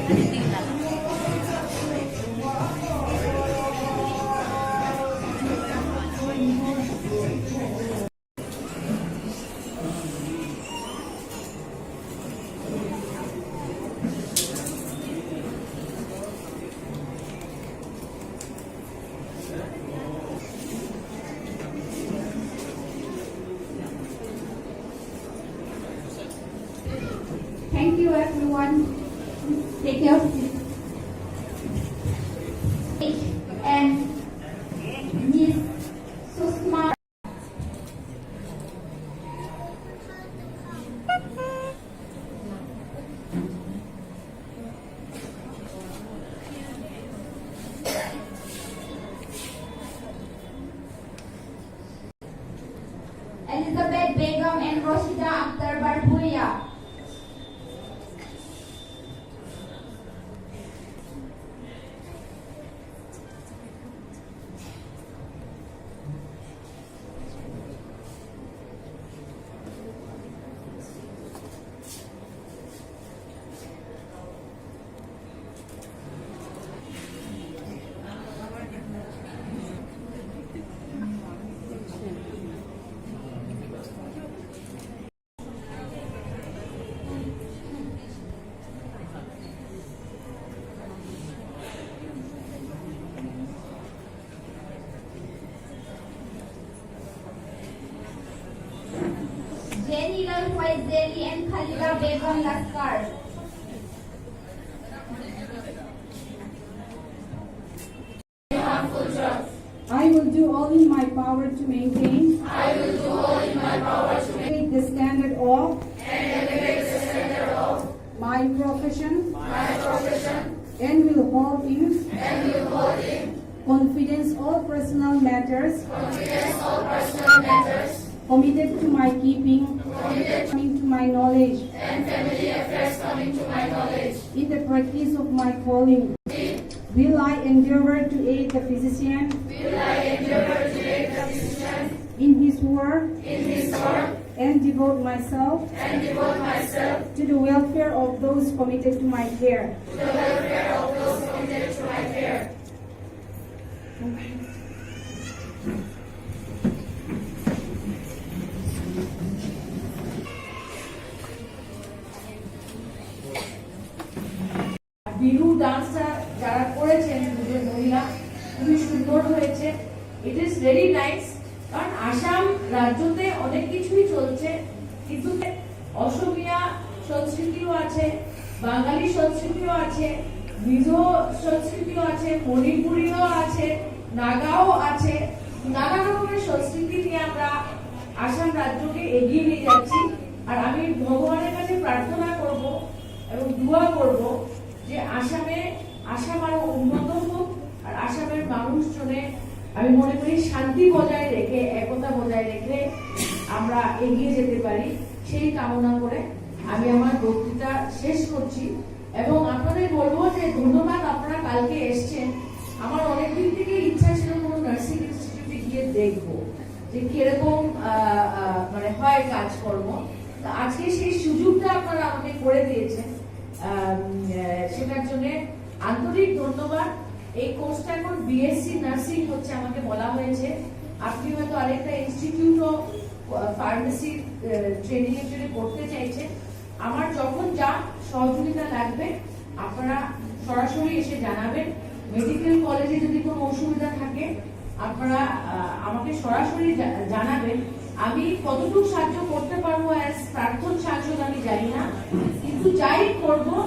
Thank you, everyone. Take your seat. And Miss Susma. Elizabeth Begum and Roshida Akhtar Barbuya. Jenny Lal Faizeli and Khalida Begum Laskar. I will do all in my power to maintain the standard of my profession and will hold in confidence all personal matters committed to my keeping coming to my knowledge in the practice of my calling. Will I endeavor to aid the physician in his work and devote myself to the welfare of those committed to my care. Bihu ডান্সটা যারা করেছেন দুজন মহিলা খুবই সুন্দর হয়েছে। It is very nice, কারণ আসাম রাজ্যতে অনেক কিছুই চলছে, কিন্তু অসমিয়া সংস্কৃতিও আছে, বাঙালি সংস্কৃতিও আছে, মিজো সংস্কৃতিও আছে, মণিপুরীও আছে, নাগাও আছে। নানা রকমের সংস্কৃতি নিয়ে আমরা আসাম রাজ্যকে এগিয়ে নিয়ে যাচ্ছি। আর আমি ভগবানের কাছে প্রার্থনা করব এবং দোয়া করব যে আসাম আরো উন্নত হোক, আর আসামের মানুষজনে আমি মনে করি শান্তি বজায় রেখে, একতা বজায় রেখে আমরা এগিয়ে যেতে পারি, সেই কামনা করে আমি আমার বক্তৃতা শেষ করছি। এবং আপনাদের বলবো যে ধন্যবাদ, আপনারা কালকে এসছেন। আমার অনেকদিন থেকে ইচ্ছা ছিল কোনো নার্সিং ইনস্টিটিউটে গিয়ে দেখবো যে কিরকম মানে হয় কাজকর্ম। আজকে সেই সুযোগটা আপনারা আমাকে করে দিয়েছেন, সেটার জন্য আন্তরিক ধন্যবাদ। এই কোর্সটা এখন বিএসসি নার্সিং হচ্ছে, আমাকে বলা হয়েছে। আপনি হয়তো আরেকটা ইনস্টিটিউট অফ ফার্মেসি ট্রেনিং এর জন্য করতে চাইছেন। আমার যখন যা সহযোগিতা লাগবে আপনারা সরাসরি এসে জানাবেন। মেডিকেল কলেজে যদি কোনো অসুবিধা থাকে আপনারা আমাকে সরাসরি জানাবেন। আমি কতটুকু সাহায্য করতে পারবো প্রার্থন সাংসদ আমি জানি না, কিন্তু যাই করবো